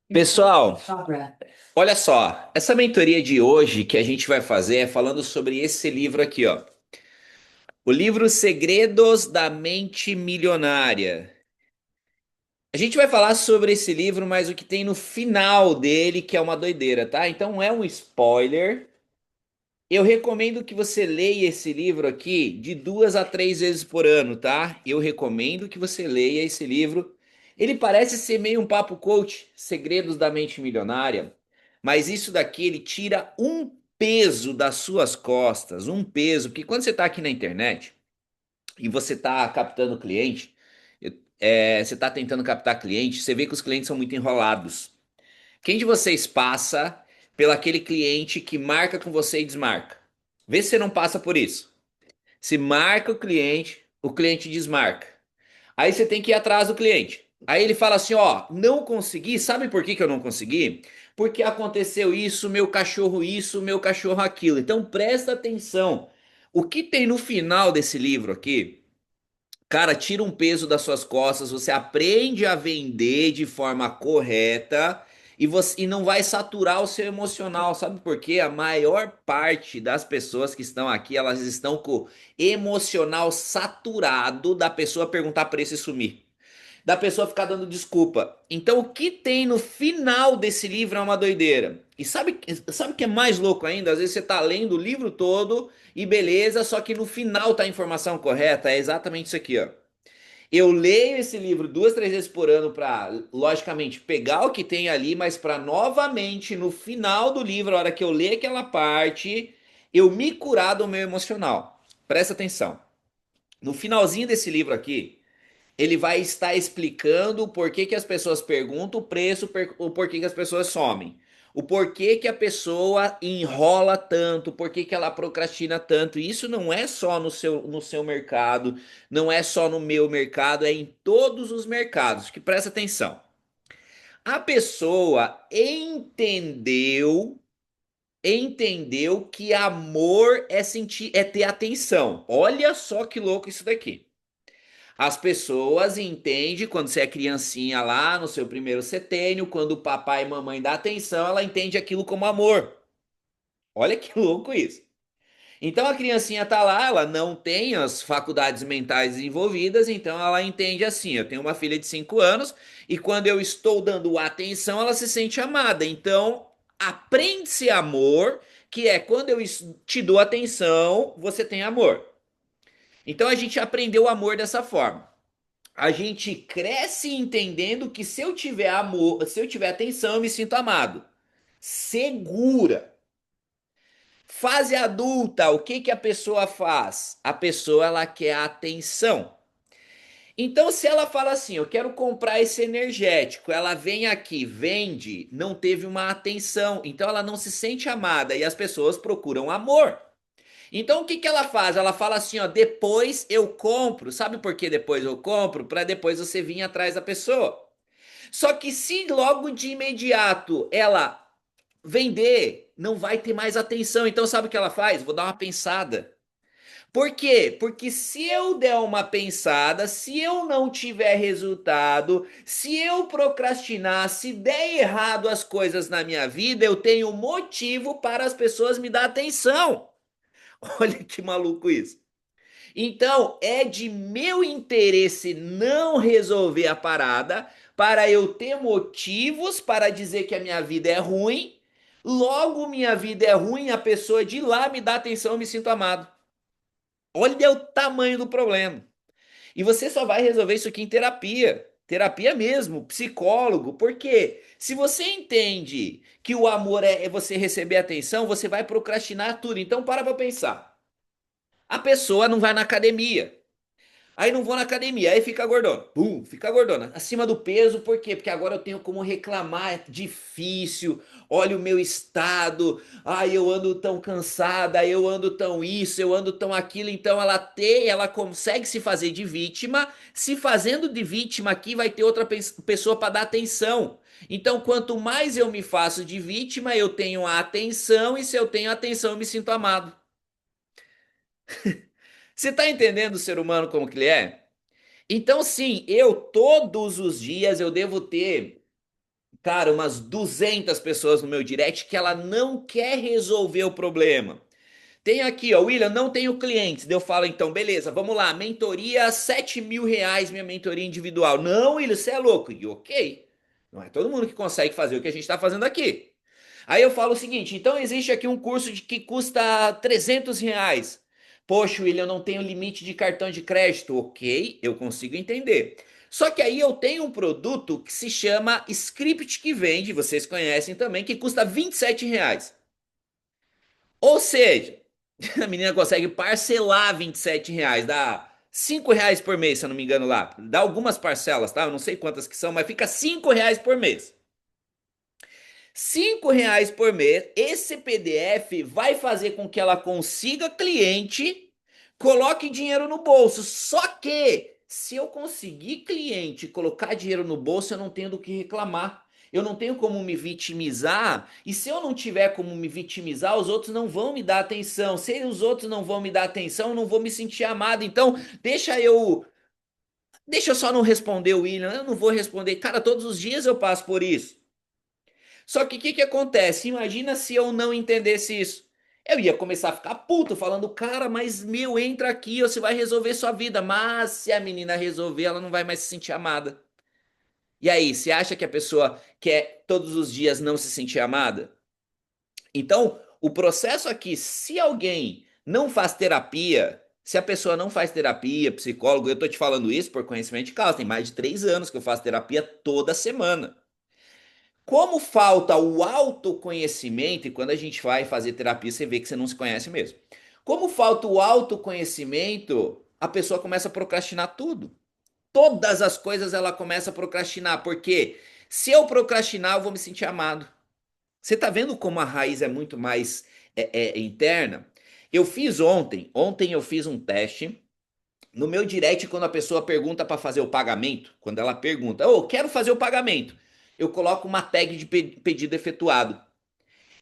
Pessoal, olha só, essa mentoria de hoje que a gente vai fazer é falando sobre esse livro aqui, ó. O livro Segredos da Mente Milionária. A gente vai falar sobre esse livro, mas o que tem no final dele que é uma doideira, tá? Então é um spoiler. Eu recomendo que você leia esse livro aqui de 2 a 3 vezes por ano, tá? Eu recomendo que você leia esse livro. Ele parece ser meio um papo coach, Segredos da Mente Milionária, mas isso daqui ele tira um peso das suas costas, um peso, porque quando você está aqui na internet e você está captando cliente, você está tentando captar cliente, você vê que os clientes são muito enrolados. Quem de vocês passa pelo aquele cliente que marca com você e desmarca? Vê se você não passa por isso. Se marca o cliente desmarca. Aí você tem que ir atrás do cliente. Aí ele fala assim, ó, não consegui, sabe por que que eu não consegui? Porque aconteceu isso, meu cachorro aquilo. Então presta atenção. O que tem no final desse livro aqui? Cara, tira um peso das suas costas, você aprende a vender de forma correta e não vai saturar o seu emocional, sabe por quê? A maior parte das pessoas que estão aqui, elas estão com o emocional saturado da pessoa perguntar preço e sumir, da pessoa ficar dando desculpa. Então, o que tem no final desse livro é uma doideira. E sabe o que é mais louco ainda? Às vezes você tá lendo o livro todo e beleza, só que no final tá a informação correta. É exatamente isso aqui, ó. Eu leio esse livro 2, 3 vezes por ano para, logicamente, pegar o que tem ali, mas para novamente, no final do livro, a hora que eu ler aquela parte, eu me curar do meu emocional. Presta atenção. No finalzinho desse livro aqui, ele vai estar explicando o porquê que as pessoas perguntam o preço, o porquê que as pessoas somem. O porquê que a pessoa enrola tanto, porquê que ela procrastina tanto. E isso não é só no seu mercado, não é só no meu mercado, é em todos os mercados. Que presta atenção. A pessoa entendeu que amor é sentir, é ter atenção. Olha só que louco isso daqui. As pessoas entendem quando você é criancinha lá no seu primeiro setênio, quando o papai e mamãe dá atenção, ela entende aquilo como amor. Olha que louco isso. Então a criancinha tá lá, ela não tem as faculdades mentais desenvolvidas, então ela entende assim: eu tenho uma filha de 5 anos e quando eu estou dando atenção, ela se sente amada. Então aprende-se amor, que é quando eu te dou atenção, você tem amor. Então a gente aprendeu o amor dessa forma. A gente cresce entendendo que se eu tiver amor, se eu tiver atenção, eu me sinto amado. Segura. Fase adulta, o que que a pessoa faz? A pessoa ela quer atenção. Então, se ela fala assim, eu quero comprar esse energético, ela vem aqui, vende, não teve uma atenção, então ela não se sente amada e as pessoas procuram amor. Então, o que que ela faz? Ela fala assim, ó, depois eu compro. Sabe por que depois eu compro? Para depois você vir atrás da pessoa. Só que se logo de imediato ela vender, não vai ter mais atenção. Então sabe o que ela faz? Vou dar uma pensada. Por quê? Porque se eu der uma pensada, se eu não tiver resultado, se eu procrastinar, se der errado as coisas na minha vida, eu tenho motivo para as pessoas me dar atenção. Olha que maluco isso. Então, é de meu interesse não resolver a parada para eu ter motivos para dizer que a minha vida é ruim. Logo, minha vida é ruim, a pessoa de lá me dá atenção, eu me sinto amado. Olha o tamanho do problema. E você só vai resolver isso aqui em terapia. Terapia mesmo, psicólogo. Porque se você entende que o amor é você receber atenção, você vai procrastinar tudo. Então, para pensar. A pessoa não vai na academia. Aí não vou na academia, aí fica gordona. Pum, fica gordona. Acima do peso, por quê? Porque agora eu tenho como reclamar, é difícil. Olha o meu estado. Ai, eu ando tão cansada, eu ando tão isso, eu ando tão aquilo. Então ela consegue se fazer de vítima. Se fazendo de vítima aqui, vai ter outra pessoa para dar atenção. Então, quanto mais eu me faço de vítima, eu tenho a atenção, e se eu tenho atenção, eu me sinto amado. Você tá entendendo o ser humano como que ele é? Então, sim, eu todos os dias eu devo ter. cara, umas 200 pessoas no meu direct que ela não quer resolver o problema. Tem aqui, ó, William, não tenho clientes. Daí eu falo, então, beleza, vamos lá, mentoria, R$ 7.000, minha mentoria individual. Não, William, você é louco. E ok, não é todo mundo que consegue fazer o que a gente está fazendo aqui. Aí eu falo o seguinte, então existe aqui um curso que custa R$ 300. Poxa, William, eu não tenho limite de cartão de crédito. Ok, eu consigo entender. Só que aí eu tenho um produto que se chama Script que Vende, vocês conhecem também, que custa R$ 27. Ou seja, a menina consegue parcelar R$ 27, dá R$ 5 por mês, se eu não me engano lá. Dá algumas parcelas, tá? Eu não sei quantas que são, mas fica R$ 5 por mês. R$ 5 por mês, esse PDF vai fazer com que ela consiga cliente, coloque dinheiro no bolso. Só que, se eu conseguir cliente, colocar dinheiro no bolso, eu não tenho do que reclamar. Eu não tenho como me vitimizar, e se eu não tiver como me vitimizar, os outros não vão me dar atenção. Se os outros não vão me dar atenção, eu não vou me sentir amado. Então, deixa eu só não responder o William, eu não vou responder. Cara, todos os dias eu passo por isso. Só que o que que acontece? Imagina se eu não entendesse isso. Eu ia começar a ficar puto, falando, cara, mas meu, entra aqui, você vai resolver sua vida. Mas se a menina resolver, ela não vai mais se sentir amada. E aí, você acha que a pessoa quer todos os dias não se sentir amada? Então, o processo aqui, se alguém não faz terapia, se a pessoa não faz terapia, psicólogo, eu tô te falando isso por conhecimento de causa, tem mais de 3 anos que eu faço terapia toda semana. Como falta o autoconhecimento, e quando a gente vai fazer terapia, você vê que você não se conhece mesmo. Como falta o autoconhecimento, a pessoa começa a procrastinar tudo. Todas as coisas ela começa a procrastinar, porque se eu procrastinar, eu vou me sentir amado. Você tá vendo como a raiz é muito mais interna? Eu fiz ontem eu fiz um teste no meu direct, quando a pessoa pergunta para fazer o pagamento, quando ela pergunta, ô, quero fazer o pagamento, eu coloco uma tag de pedido efetuado.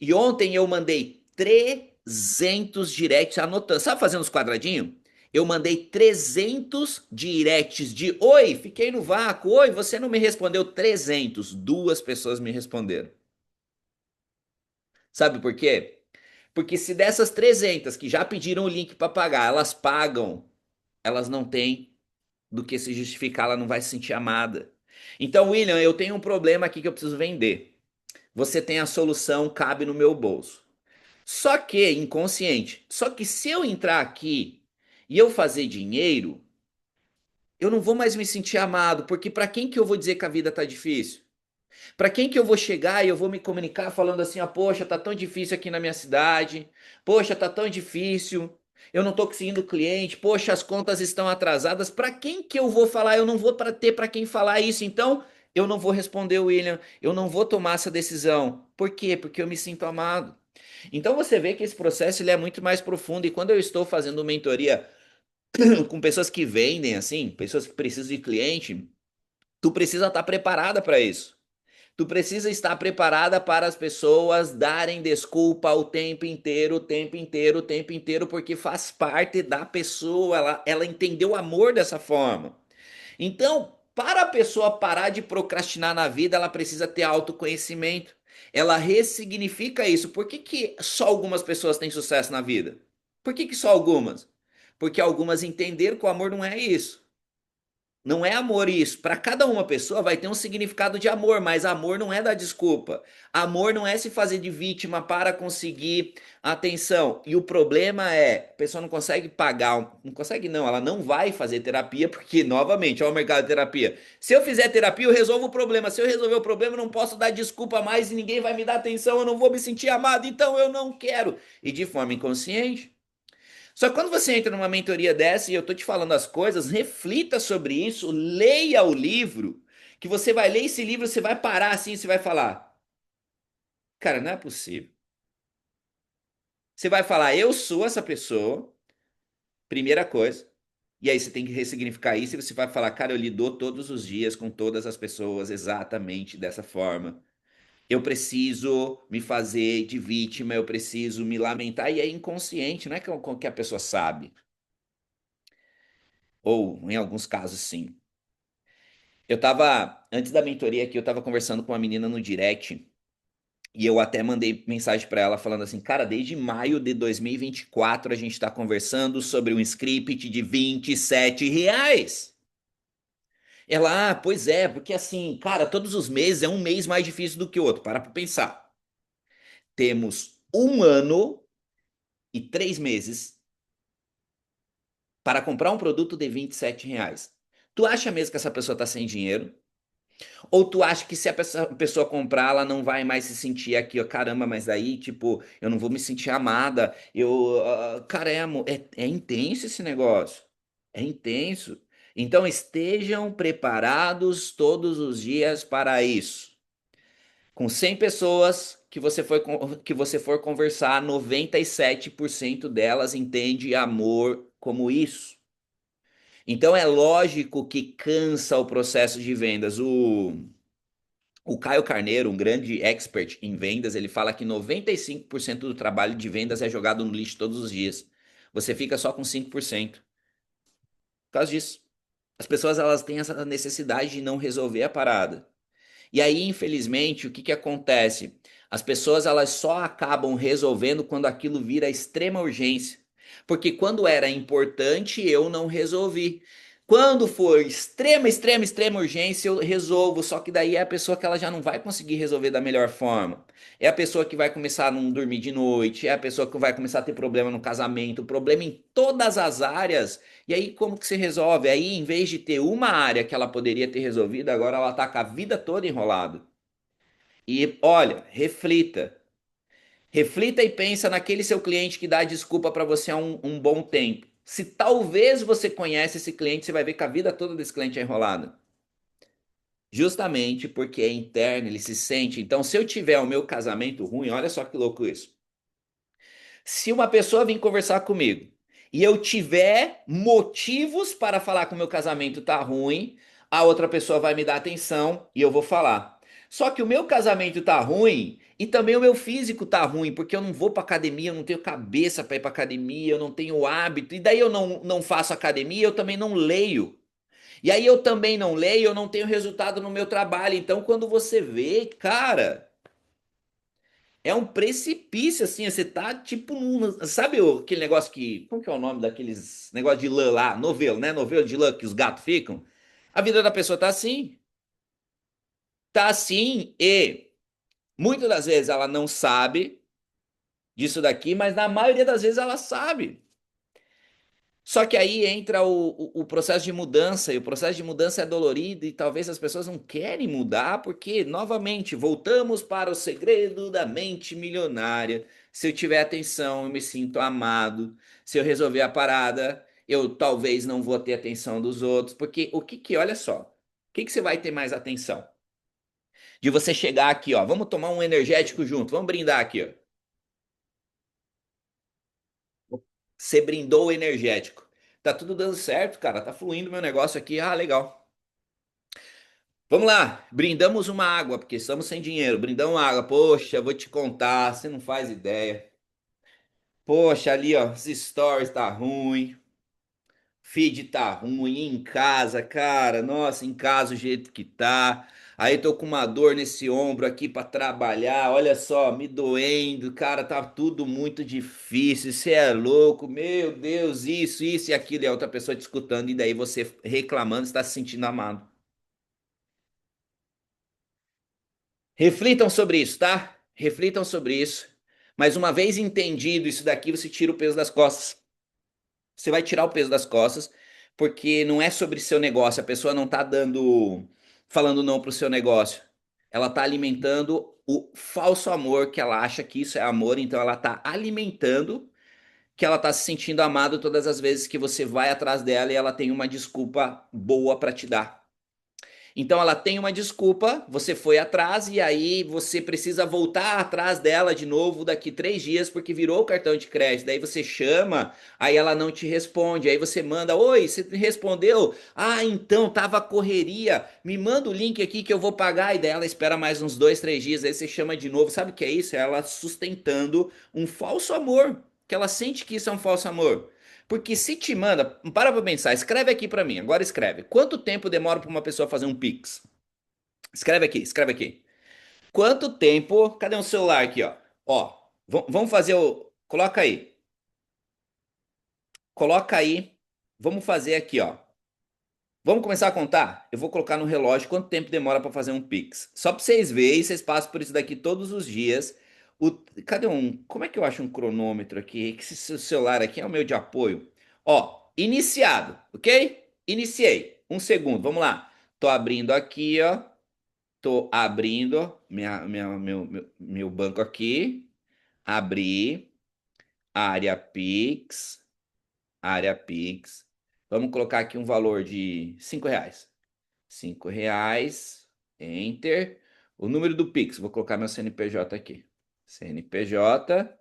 E ontem eu mandei 300 directs anotando. Sabe fazendo os quadradinhos? Eu mandei 300 directs de oi, fiquei no vácuo, oi, você não me respondeu. 300, duas pessoas me responderam. Sabe por quê? Porque se dessas 300 que já pediram o link para pagar, elas pagam, elas não têm do que se justificar, ela não vai se sentir amada. Então, William, eu tenho um problema aqui que eu preciso vender. Você tem a solução, cabe no meu bolso. Só que, inconsciente, só que se eu entrar aqui e eu fazer dinheiro, eu não vou mais me sentir amado, porque para quem que eu vou dizer que a vida tá difícil? Para quem que eu vou chegar e eu vou me comunicar falando assim, ah, poxa, tá tão difícil aqui na minha cidade, poxa, tá tão difícil, eu não tô conseguindo cliente, poxa, as contas estão atrasadas. Para quem que eu vou falar? Eu não vou ter para quem falar isso, então eu não vou responder, William, eu não vou tomar essa decisão. Por quê? Porque eu me sinto amado. Então você vê que esse processo ele é muito mais profundo, e quando eu estou fazendo mentoria com pessoas que vendem assim, pessoas que precisam de cliente, tu precisa estar preparada para isso. Tu precisa estar preparada para as pessoas darem desculpa o tempo inteiro, o tempo inteiro, o tempo inteiro, porque faz parte da pessoa, ela entendeu o amor dessa forma. Então, para a pessoa parar de procrastinar na vida, ela precisa ter autoconhecimento. Ela ressignifica isso. Por que que só algumas pessoas têm sucesso na vida? Por que que só algumas? Porque algumas entenderam que o amor não é isso. Não é amor isso. Para cada uma pessoa vai ter um significado de amor, mas amor não é dar desculpa. Amor não é se fazer de vítima para conseguir atenção. E o problema é, a pessoa não consegue pagar, não consegue não, ela não vai fazer terapia porque, novamente, olha o mercado de terapia. Se eu fizer terapia, eu resolvo o problema. Se eu resolver o problema, eu não posso dar desculpa mais e ninguém vai me dar atenção, eu não vou me sentir amado, então eu não quero. E de forma inconsciente. Só que quando você entra numa mentoria dessa e eu tô te falando as coisas, reflita sobre isso, leia o livro, que você vai ler esse livro, você vai parar assim, você vai falar, cara, não é possível. Você vai falar, eu sou essa pessoa, primeira coisa, e aí você tem que ressignificar isso e você vai falar, cara, eu lido todos os dias com todas as pessoas exatamente dessa forma. Eu preciso me fazer de vítima, eu preciso me lamentar, e é inconsciente, não é que a pessoa sabe. Ou, em alguns casos, sim. Eu tava, antes da mentoria aqui, eu tava conversando com uma menina no direct e eu até mandei mensagem pra ela falando assim, cara, desde maio de 2024 a gente tá conversando sobre um script de R$ 27. Ela, pois é, porque assim, cara, todos os meses é um mês mais difícil do que o outro. Para pra pensar. Temos um ano e 3 meses para comprar um produto de R$ 27. Tu acha mesmo que essa pessoa tá sem dinheiro? Ou tu acha que se a pessoa comprar, ela não vai mais se sentir aqui, ó, caramba, mas aí, tipo, eu não vou me sentir amada. Cara, é intenso esse negócio. É intenso. Então estejam preparados todos os dias para isso. Com 100 pessoas que você for conversar, 97% delas entende amor como isso. Então é lógico que cansa o processo de vendas. O Caio Carneiro, um grande expert em vendas, ele fala que 95% do trabalho de vendas é jogado no lixo todos os dias. Você fica só com 5%. Por causa disso. As pessoas elas têm essa necessidade de não resolver a parada. E aí, infelizmente, o que que acontece? As pessoas elas só acabam resolvendo quando aquilo vira extrema urgência. Porque quando era importante, eu não resolvi. Quando for extrema, extrema, extrema urgência, eu resolvo. Só que daí é a pessoa que ela já não vai conseguir resolver da melhor forma. É a pessoa que vai começar a não dormir de noite, é a pessoa que vai começar a ter problema no casamento, problema em todas as áreas. E aí, como que se resolve? Aí, em vez de ter uma área que ela poderia ter resolvido, agora ela tá com a vida toda enrolada. E olha, reflita. Reflita e pensa naquele seu cliente que dá desculpa para você há um bom tempo. Se talvez você conhece esse cliente, você vai ver que a vida toda desse cliente é enrolada. Justamente porque é interno, ele se sente. Então, se eu tiver o meu casamento ruim, olha só que louco isso. Se uma pessoa vir conversar comigo e eu tiver motivos para falar que o meu casamento tá ruim, a outra pessoa vai me dar atenção e eu vou falar. Só que o meu casamento tá ruim e também o meu físico tá ruim, porque eu não vou pra academia, eu não tenho cabeça para ir pra academia, eu não tenho hábito, e daí eu não faço academia, eu também não leio. E aí eu também não leio, eu não tenho resultado no meu trabalho. Então, quando você vê, cara, é um precipício, assim, você tá tipo num. Sabe aquele negócio que. Como que é o nome daqueles negócio de lã lá? Novelo, né? Novelo de lã que os gatos ficam. A vida da pessoa tá assim. Tá assim e muitas das vezes ela não sabe disso daqui, mas na maioria das vezes ela sabe. Só que aí entra o processo de mudança, e o processo de mudança é dolorido, e talvez as pessoas não querem mudar, porque, novamente, voltamos para o segredo da mente milionária. Se eu tiver atenção, eu me sinto amado. Se eu resolver a parada, eu talvez não vou ter atenção dos outros, porque olha só, o que você vai ter mais atenção? De você chegar aqui, ó, vamos tomar um energético junto, vamos brindar aqui, ó. Você brindou o energético. Tá tudo dando certo, cara. Tá fluindo meu negócio aqui. Ah, legal. Vamos lá. Brindamos uma água, porque estamos sem dinheiro. Brindamos água. Poxa, eu vou te contar. Você não faz ideia. Poxa, ali, ó. Os stories tá ruim. Feed tá ruim. Em casa, cara. Nossa, em casa o jeito que tá. Aí tô com uma dor nesse ombro aqui pra trabalhar. Olha só, me doendo. Cara, tá tudo muito difícil. Você é louco. Meu Deus, isso e aquilo. E a outra pessoa te escutando. E daí você reclamando, está se sentindo amado. Reflitam sobre isso, tá? Reflitam sobre isso. Mas uma vez entendido isso daqui, você tira o peso das costas. Você vai tirar o peso das costas, porque não é sobre seu negócio. A pessoa não tá falando não pro seu negócio. Ela tá alimentando o falso amor que ela acha que isso é amor, então ela tá alimentando que ela tá se sentindo amada todas as vezes que você vai atrás dela e ela tem uma desculpa boa para te dar. Então ela tem uma desculpa, você foi atrás e aí você precisa voltar atrás dela de novo daqui 3 dias porque virou o cartão de crédito. Daí você chama, aí ela não te responde, aí você manda, oi, você respondeu? Ah, então tava correria, me manda o link aqui que eu vou pagar. E daí ela espera mais uns 2, 3 dias, aí você chama de novo. Sabe o que é isso? É ela sustentando um falso amor, que ela sente que isso é um falso amor. Porque se te manda, para pra pensar, escreve aqui pra mim, agora escreve. Quanto tempo demora pra uma pessoa fazer um Pix? Escreve aqui, escreve aqui. Quanto tempo? Cadê um celular aqui, ó? Ó, vamos fazer o. Coloca aí. Coloca aí. Vamos fazer aqui, ó. Vamos começar a contar? Eu vou colocar no relógio quanto tempo demora para fazer um Pix. Só para vocês verem, vocês passam por isso daqui todos os dias. O... Cadê um. Como é que eu acho um cronômetro aqui? Que esse celular aqui é o meu de apoio. Ó, iniciado, ok? Iniciei. Um segundo, vamos lá. Tô abrindo aqui, ó. Tô abrindo meu banco aqui. Abri. Área Pix. Área Pix. Vamos colocar aqui um valor de R$ 5. R$ 5, Enter. O número do Pix, vou colocar meu CNPJ aqui. CNPJ,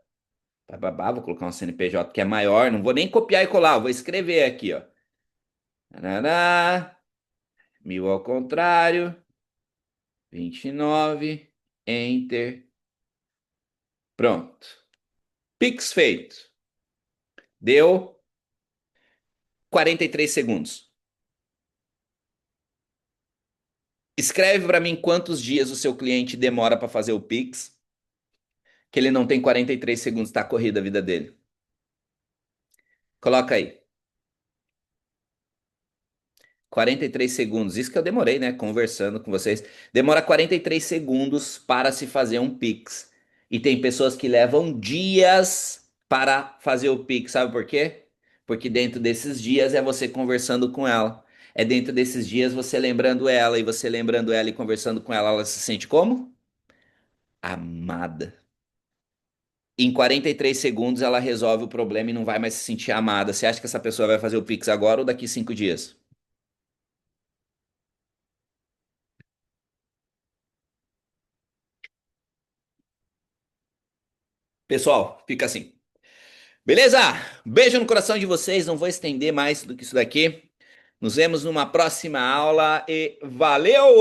bababá, vou colocar um CNPJ que é maior, não vou nem copiar e colar, vou escrever aqui, ó. Tarará, 1000 ao contrário, 29, Enter. Pronto. Pix feito. Deu 43 segundos. Escreve para mim quantos dias o seu cliente demora para fazer o Pix, que ele não tem 43 segundos, tá corrida a vida dele. Coloca aí. 43 segundos. Isso que eu demorei, né? Conversando com vocês. Demora 43 segundos para se fazer um Pix. E tem pessoas que levam dias para fazer o Pix. Sabe por quê? Porque dentro desses dias é você conversando com ela. É dentro desses dias você lembrando ela e você lembrando ela e conversando com ela, ela se sente como? Amada. Em 43 segundos ela resolve o problema e não vai mais se sentir amada. Você acha que essa pessoa vai fazer o Pix agora ou daqui 5 dias? Pessoal, fica assim. Beleza? Beijo no coração de vocês. Não vou estender mais do que isso daqui. Nos vemos numa próxima aula e valeu!